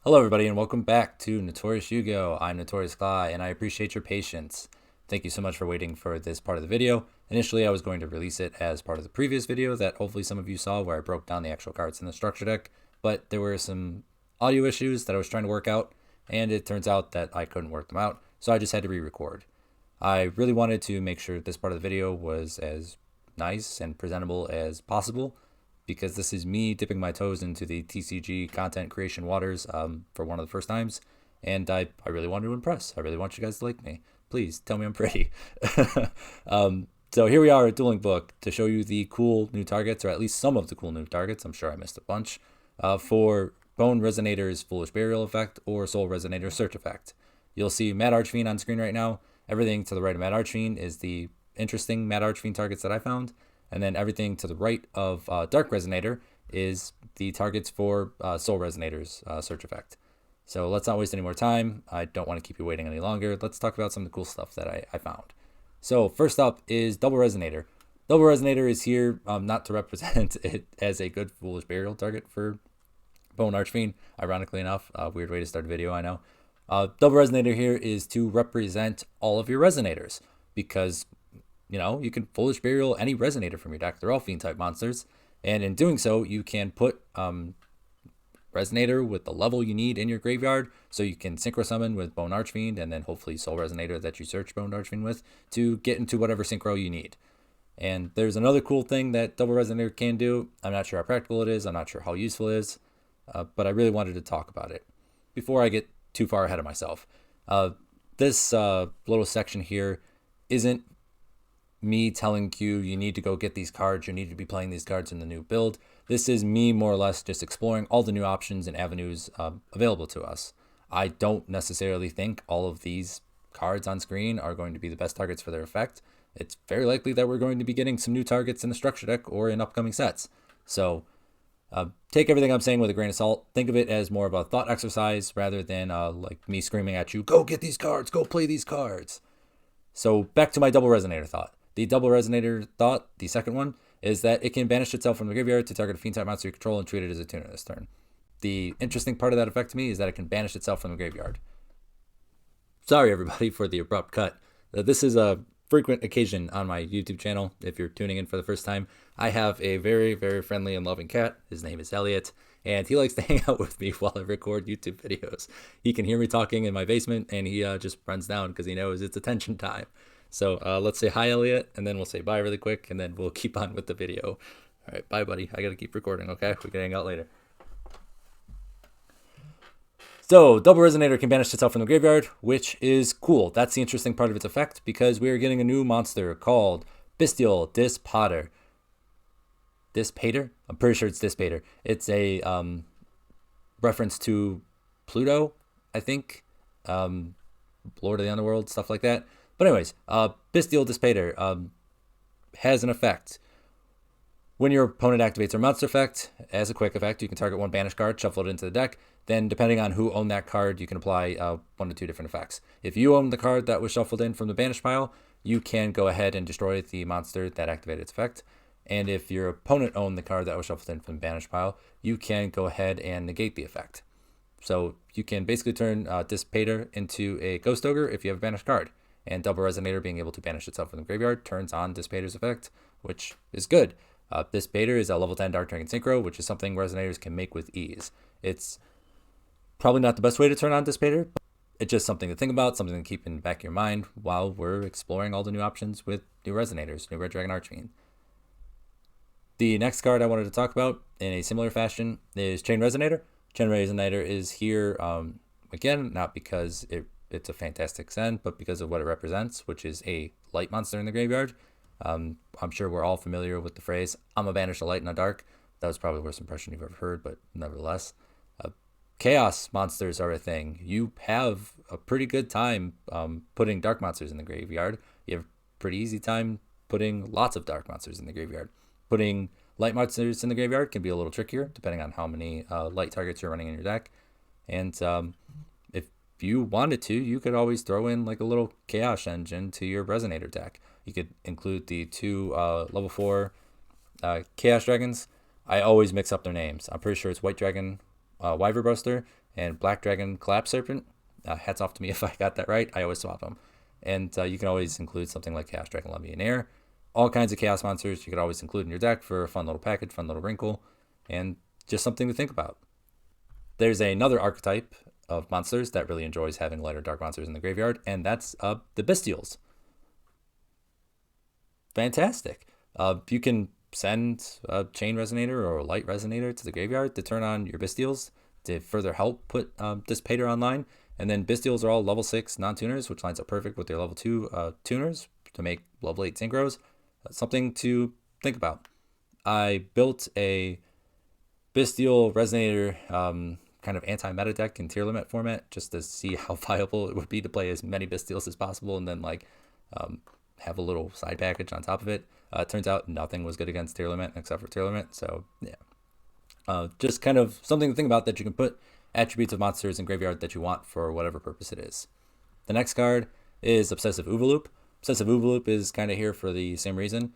Hello, everybody, and welcome back to Notorious Yu-Gi-Oh! I'm Notorious Claw, and I appreciate your patience. Thank you so much for waiting for this part of the video. Initially, I was going to release it as part of the previous video that hopefully some of you saw where I broke down the actual cards in the structure deck, but there were some audio issues that I was trying to work out, and it turns out that I couldn't work them out, so I just had to re-record. I really wanted to make sure this part of the video was as nice and presentable as possible, because this is me dipping my toes into the TCG content creation waters for one of the first times. And I really wanted to impress. I really want you guys to like me. Please tell me I'm pretty. So here we are at Dueling Book to show you the cool new targets, or at least some of the cool new targets. I'm sure I missed a bunch. For Bone Resonator's Foolish Burial effect or Soul Resonator Search effect. You'll see Mad Archfiend on screen right now. Everything to the right of Mad Archfiend is the interesting Mad Archfiend targets that I found. And then everything to the right of Dark Resonator is the targets for Soul Resonator's search effect. So let's not waste any more time. I don't want to keep you waiting any longer. Let's talk about some of the cool stuff that I found. So first up is Double Resonator. Double Resonator is here not to represent it as a good Foolish Burial target for Bone Archfiend. Ironically enough, weird way to start a video, I know. Double Resonator here is to represent all of your Resonators, because you can Foolish Burial any Resonator from your deck. They're all Fiend type monsters. And in doing so, you can put Resonator with the level you need in your graveyard. So you can Synchro Summon with Bone Archfiend and then hopefully Soul Resonator that you search Bone Archfiend with to get into whatever Synchro you need. And there's another cool thing that Double Resonator can do. I'm not sure how practical it is. I'm not sure how useful it is. But I really wanted to talk about it before I get too far ahead of myself. This little section here isn't me telling you need to go get these cards, you need to be playing these cards in the new build. This is me more or less just exploring all the new options and avenues available to us. I don't necessarily think all of these cards on screen are going to be the best targets for their effect. It's very likely that we're going to be getting some new targets in the structure deck or in upcoming sets. So take everything I'm saying with a grain of salt. Think of it as more of a thought exercise rather than like me screaming at you, go get these cards, go play these cards. So back to my Double Resonator thought. The Double Resonator thought, the second one, is that it can banish itself from the graveyard to target a Fiend type monster you control and treat it as a tuner this turn. The interesting part of that effect to me is that it can banish itself from the graveyard. Sorry, everybody, for the abrupt cut. This is a frequent occasion on my YouTube channel. If you're tuning in for the first time, I have a very, very friendly and loving cat. His name is Elliot, and he likes to hang out with me while I record YouTube videos. He can hear me talking in my basement, and he just runs down because he knows it's attention time. So let's say hi, Elliot, and then we'll say bye really quick, and then we'll keep on with the video. All right, bye, buddy. I got to keep recording, okay? We can hang out later. So Double Resonator can banish itself from the graveyard, which is cool. That's the interesting part of its effect, because we are getting a new monster called Bestial Dispater. Dispater? I'm pretty sure it's Dispater. It's a reference to Pluto, I think. Lord of the Underworld, stuff like that. But anyways, Bestial Dispater has an effect. When your opponent activates their monster effect, as a quick effect, you can target one banished card, shuffle it into the deck. Then, depending on who owned that card, you can apply 1 to 2 different effects. If you own the card that was shuffled in from the banished pile, you can go ahead and destroy the monster that activated its effect. And if your opponent owned the card that was shuffled in from the banished pile, you can go ahead and negate the effect. So you can basically turn Dispater into a Ghost Ogre if you have a banished card. And Double Resonator being able to banish itself from the graveyard turns on Dispater's effect, which is good. Dispater is a level 10 Dark Dragon Synchro, which is something Resonators can make with ease. It's probably not the best way to turn on Dispater, but it's just something to think about, something to keep in the back of your mind while we're exploring all the new options with new Resonators, new Red Dragon Archfiend. The next card I wanted to talk about in a similar fashion is Chain Resonator. Chain Resonator is here, again, not because it's a fantastic send, but because of what it represents, which is a light monster in the graveyard. I'm sure we're all familiar with the phrase, I'm a banish a light in a dark. That was probably the worst impression you've ever heard, but nevertheless. Chaos monsters are a thing. You have a pretty good time putting dark monsters in the graveyard. You have a pretty easy time putting lots of dark monsters in the graveyard. Putting light monsters in the graveyard can be a little trickier, depending on how many light targets you're running in your deck. And if you wanted to, you could always throw in like a little Chaos engine to your Resonator deck. You could include the 2 level 4 Chaos Dragons. I always mix up their names. I'm pretty sure it's White Dragon Wyver Buster, and Black Dragon Collapse Serpent. Hats off to me if I got that right. I always swap them. And you can always include something like Chaos Dragon Levianair. All kinds of Chaos monsters you could always include in your deck for a fun little package, fun little wrinkle, and just something to think about. There's another archetype of monsters that really enjoys having light or dark monsters in the graveyard, and that's the Bestials. Fantastic. You can send a Chain Resonator or a Light Resonator to the graveyard to turn on your Bestials to further help put Dissipator online. And then Bestials are all level 6 non-tuners, which lines up perfect with their level 2 tuners to make level 8 synchros. Something to think about. I built a Bestial Resonator kind of anti-meta deck in tier limit format just to see how viable it would be to play as many Bestials as possible and then have a little side package on top of it. Turns out nothing was good against tier limit except for tier limit. So yeah, just kind of something to think about, that you can put attributes of monsters in graveyard that you want for whatever purpose it is. The next card is Obsessive Oovaloop. Obsessive Oovaloop is kind of here for the same reason.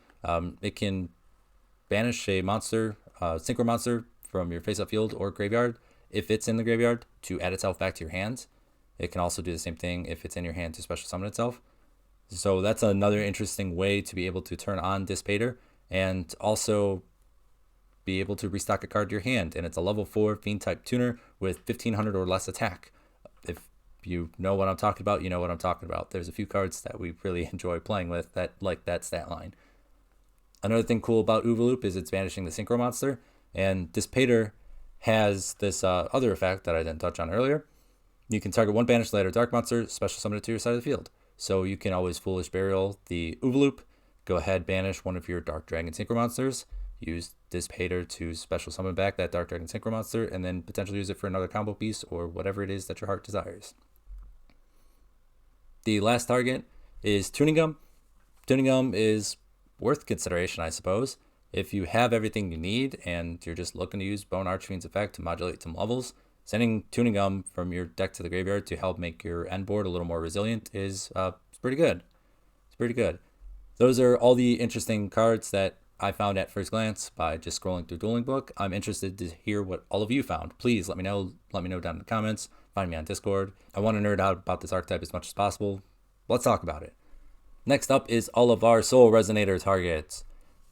It can banish a monster, synchro monster, from your face-up field or graveyard if it's in the graveyard to add itself back to your hands. It can also do the same thing if it's in your hand to special summon itself. So that's another interesting way to be able to turn on Dissipator and also be able to restock a card to your hand. And it's a level 4 Fiend type tuner with 1500 or less attack. If you know what I'm talking about, you know what I'm talking about. There's a few cards that we really enjoy playing with that like that stat line. Another thing cool about Oovaloop is it's banishing the synchro monster, and Dissipator has this other effect that I didn't touch on earlier. You can target one banished light or dark monster, special summon it to your side of the field. So you can always Foolish Burial the Oovaloop, go ahead, banish one of your Dark Dragon Synchro monsters, use Dissipator to special summon back that Dark Dragon Synchro monster, and then potentially use it for another combo piece or whatever it is that your heart desires. The last target is Tuning Gum. Tuning Gum is worth consideration, I suppose. If you have everything you need and you're just looking to use Bone Archfiend's effect to modulate some levels, sending Tuning Gum from your deck to the graveyard to help make your end board a little more resilient is pretty good. It's pretty good. Those are all the interesting cards that I found at first glance by just scrolling through Dueling Book. I'm interested to hear what all of you found. Please let me know. Let me know down in the comments. Find me on Discord. I want to nerd out about this archetype as much as possible. Let's talk about it. Next up is all of our Soul Resonator targets.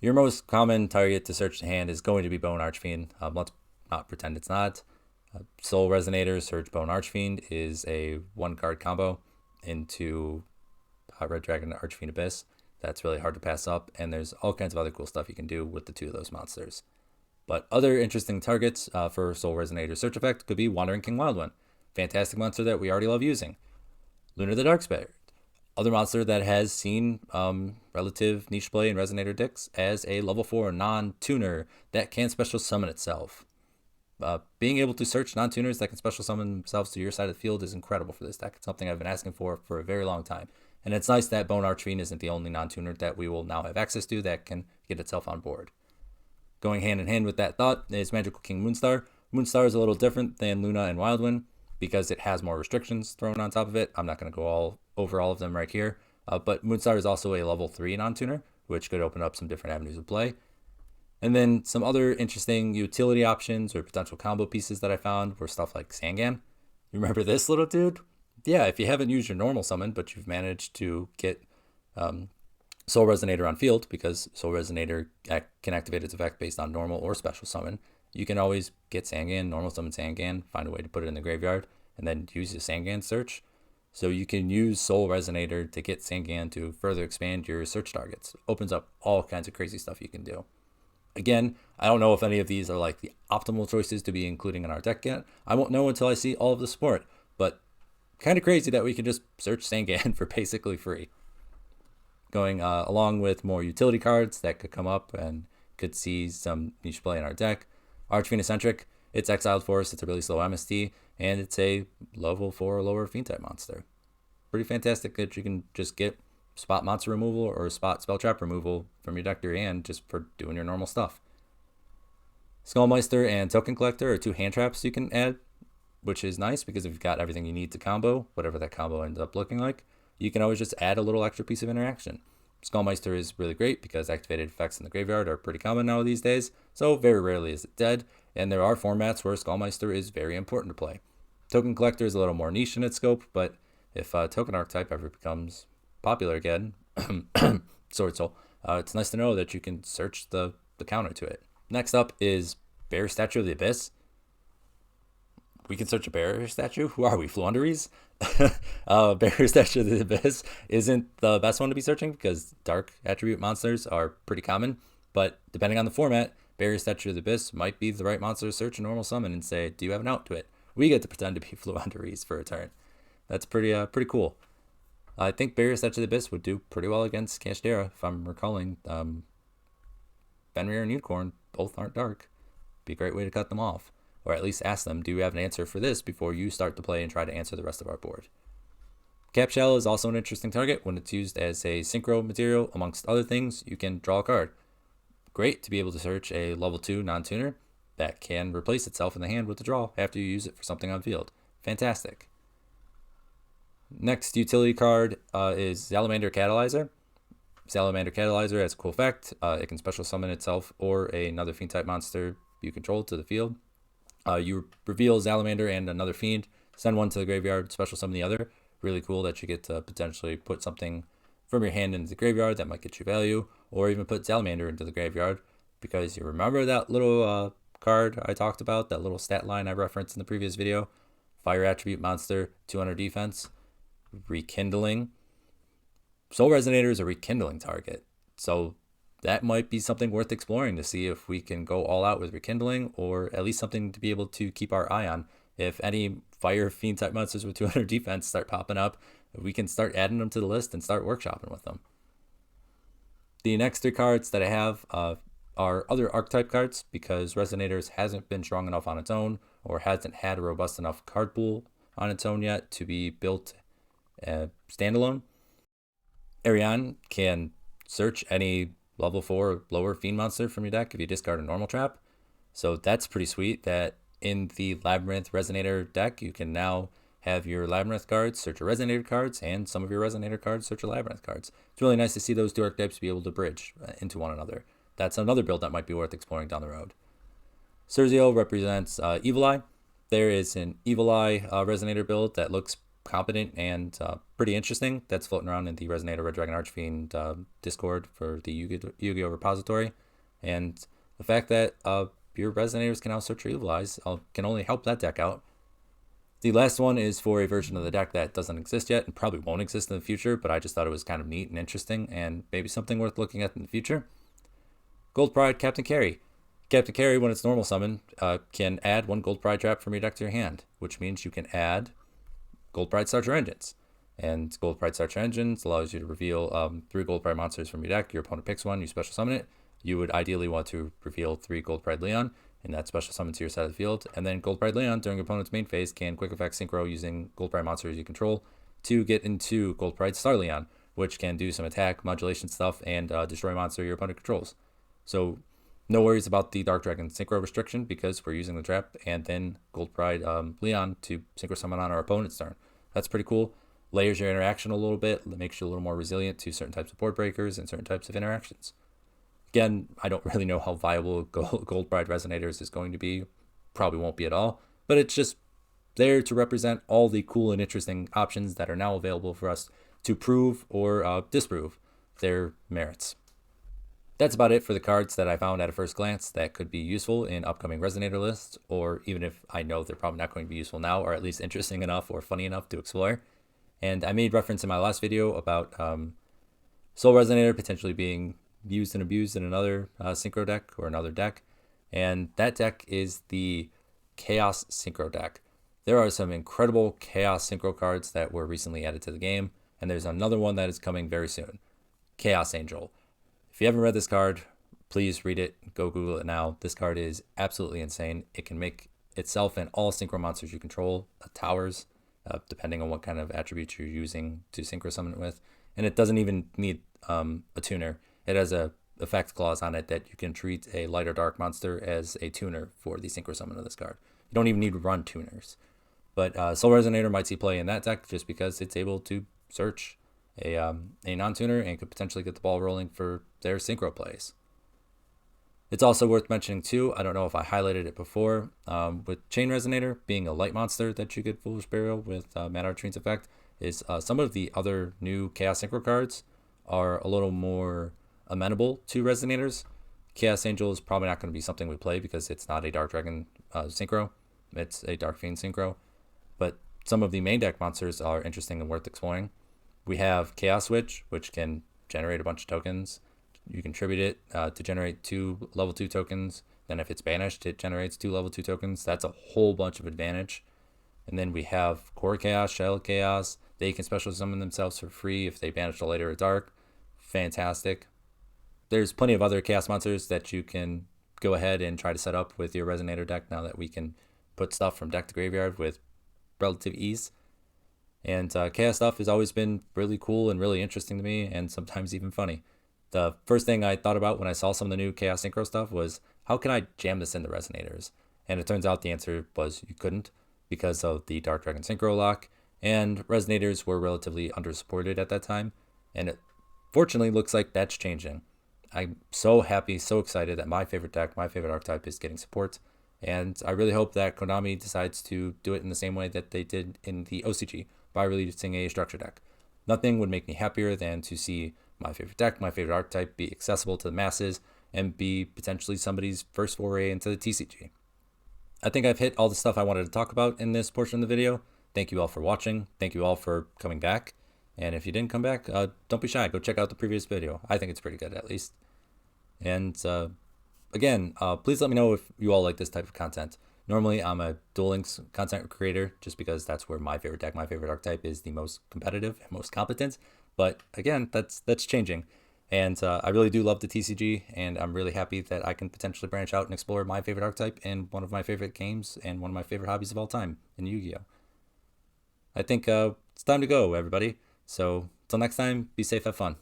Your most common target to search the hand is going to be Bone Archfiend. Let's not pretend it's not. Soul Resonator, search Bone Archfiend is a 1-card combo into Red Dragon Archfiend Abyss. That's really hard to pass up, and there's all kinds of other cool stuff you can do with the 2 of those monsters. But other interesting targets for Soul Resonator search effect could be Wandering King Wildwind. Fantastic monster that we already love using. Lunar the Dark Spirit. Other monster that has seen relative niche play in Resonator decks as a level 4 non-tuner that can special summon itself. Being able to search non-tuners that can special summon themselves to your side of the field is incredible for this deck. It's something I've been asking for a very long time. And it's nice that Bone Archfiend isn't the only non-tuner that we will now have access to that can get itself on board. Going hand in hand with that thought is Magical King Moonstar. Moonstar is a little different than Luna and Wildwind because it has more restrictions thrown on top of it. I'm not going to go over all of them right here. But Moonstar is also a level 3 non-tuner, which could open up some different avenues of play. And then some other interesting utility options or potential combo pieces that I found were stuff like Sangan. You remember this little dude? Yeah, if you haven't used your normal summon, but you've managed to get Soul Resonator on field, because Soul Resonator can activate its effect based on normal or special summon, you can always get Sangan, normal summon Sangan, find a way to put it in the graveyard, and then use the Sangan search. So you can use Soul Resonator to get Sangan to further expand your search targets. Opens up all kinds of crazy stuff you can do. Again, I don't know if any of these are like the optimal choices to be including in our deck yet. I won't know until I see all of the support, but kind of crazy that we can just search Sangan for basically free. Going along with more utility cards that could come up and could see some niche play in our deck. Archfiend Eccentric, it's exiled for us, it's a really slow MST, and it's a level 4 or lower Fiend type monster. Pretty fantastic that you can just get spot monster removal or spot spell trap removal from your deck to your hand just for doing your normal stuff. Skullmeister and Token Collector are 2 hand traps you can add, which is nice because if you've got everything you need to combo, whatever that combo ends up looking like, you can always just add a little extra piece of interaction. Skullmeister is really great because activated effects in the graveyard are pretty common now these days, so very rarely is it dead, and there are formats where Skullmeister is very important to play. Token Collector is a little more niche in its scope, but if Token Archetype ever becomes popular again, Sword Soul, it's nice to know that you can search the counter to it. Next up is Bear Statue of the Abyss. We can search a bear statue? Who are we, Fluanderies? Bear Statue of the Abyss isn't the best one to be searching because dark attribute monsters are pretty common, but depending on the format, Bear Statue of the Abyss might be the right monster to search a normal summon and say, do you have an out to it? We get to pretend to be Fluanderies for a turn. That's pretty cool. I think Bear Statue of the Abyss would do pretty well against Kashtera, if I'm recalling. Fenrir and Unicorn both aren't dark. Be a great way to cut them off. Or at least ask them, do you have an answer for this before you start to play and try to answer the rest of our board. Cap Shell is also an interesting target when it's used as a synchro material. Amongst other things, you can draw a card. Great to be able to search a level 2 non-tuner that can replace itself in the hand with the draw after you use it for something on field. Fantastic. Next utility card is Salamander Catalyzer. Salamander Catalyzer has a cool effect. It can special summon itself or another fiend type monster you control to the field. You reveal Salamander and another fiend, send one to the graveyard, special summon the other. Really cool that you get to potentially put something from your hand into the graveyard that might get you value, or even put Salamander into the graveyard, because you remember that little card I talked about, that little stat line I referenced in the previous video? Fire attribute monster, 200 defense, rekindling. Soul Resonator is a rekindling target, so that might be something worth exploring to see if we can go all out with rekindling, or at least something to be able to keep our eye on. If any fire fiend type monsters with 200 defense start popping up, we can start adding them to the list and start workshopping with them. The next 3 cards that I have are other archetype cards, because Resonators hasn't been strong enough on its own, or hasn't had a robust enough card pool on its own yet to be built standalone. Ariane can search any level 4 or lower fiend monster from your deck if you discard a normal trap. So that's pretty sweet that in the Labyrinth Resonator deck, you can now have your Labyrinth cards search your Resonator cards, and some of your Resonator cards search your Labyrinth cards. It's really nice to see those 2 archetypes be able to bridge into one another. That's another build that might be worth exploring down the road. Cerzio represents Evil Eye. There is an Evil Eye Resonator build that looks competent and pretty interesting, that's floating around in the Resonator Red Dragon Archfiend Discord for the Yu-Gi-Oh repository. And the fact that your Resonators can now search your Evil Eyes can only help that deck out. The last one is for a version of the deck that doesn't exist yet and probably won't exist in the future, but I just thought it was kind of neat and interesting and maybe something worth looking at in the future. Gold Pride Captain Carry. Captain Carry, when it's normal summon, can add 1 Gold Pride trap from your deck to your hand, which means you can add Gold Pride Starter Engines. And Gold Pride Starter Engines allows you to reveal 3 Gold Pride monsters from your deck. Your opponent picks one, you special summon it. You would ideally want to reveal 3 Gold Pride Leon, and that special summon to your side of the field. And then Gold Pride Leon, during your opponent's main phase, can quick effect synchro using Gold Pride monsters you control to get into Gold Pride Star Leon, which can do some attack, modulation stuff, and destroy monster your opponent controls. So no worries about the Dark Dragon synchro restriction, because we're using the trap and then Gold Pride Leon to synchro summon on our opponent's turn. That's pretty cool. Layers your interaction a little bit, makes you a little more resilient to certain types of board breakers and certain types of interactions. Again, I don't really know how viable Gold Pride Resonators is going to be. Probably won't be at all, but it's just there to represent all the cool and interesting options that are now available for us to prove or disprove their merits. That's about it for the cards that I found at a first glance that could be useful in upcoming Resonator lists, or even if I know they're probably not going to be useful now, or at least interesting enough or funny enough to explore. And I made reference in my last video about Soul Resonator potentially being used and abused in another synchro deck or another deck, and that deck is the Chaos Synchro deck. There are some incredible Chaos Synchro cards that were recently added to the game, and there's another one that is coming very soon, Chaos Angel. If you haven't read this card, please read it. Go Google it now. This card is absolutely insane. It can make itself and all synchro monsters you control towers, depending on what kind of attributes you're using to synchro summon it with. And it doesn't even need a tuner. It has a effect clause on it that you can treat a light or dark monster as a tuner for the synchro summon of this card. You don't even need to run tuners. But Soul Resonator might see play in that deck just because it's able to search a non-tuner and could potentially get the ball rolling for their synchro plays. It's also worth mentioning too, I don't know if I highlighted it before, with Chain Resonator being a light monster that you get Foolish Burial with Mad Archfiend's effect, is some of the other new Chaos Synchro cards are a little more amenable to Resonators. Chaos Angel is probably not going to be something we play because it's not a Dark Dragon synchro, it's a Dark Fiend synchro, but some of the main deck monsters are interesting and worth exploring. We have Chaos Witch, which can generate a bunch of tokens. You contribute it to generate 2 level 2 tokens. Then if it's banished, it generates 2 level 2 tokens. That's a whole bunch of advantage. And then we have Core Chaos, Shell Chaos. They can special summon themselves for free if they banish a light or a dark. Fantastic. There's plenty of other Chaos monsters that you can go ahead and try to set up with your Resonator deck now that we can put stuff from deck to graveyard with relative ease. And Chaos stuff has always been really cool and really interesting to me, and sometimes even funny. The first thing I thought about when I saw some of the new Chaos Synchro stuff was, how can I jam this into Resonators? And it turns out the answer was you couldn't, because of the Dark Dragon Synchro lock, and Resonators were relatively undersupported at that time, and it fortunately looks like that's changing. I'm so happy, so excited that my favorite deck, my favorite archetype is getting support, and I really hope that Konami decides to do it in the same way that they did in the OCG, by releasing a structure deck. Nothing would make me happier than to see my favorite deck, my favorite archetype be accessible to the masses and be potentially somebody's first foray into the TCG. I think I've hit all the stuff I wanted to talk about in this portion of the video. Thank you all for watching. Thank you all for coming back. And if you didn't come back, don't be shy. Go check out the previous video. I think it's pretty good, at least. And again, please let me know if you all like this type of content. Normally, I'm a Duel Links content creator just because that's where my favorite deck, my favorite archetype is the most competitive and most competent. But again, that's changing. And I really do love the TCG, and I'm really happy that I can potentially branch out and explore my favorite archetype in one of my favorite games and one of my favorite hobbies of all time in Yu-Gi-Oh! I think it's time to go, everybody. So, till next time, be safe, have fun.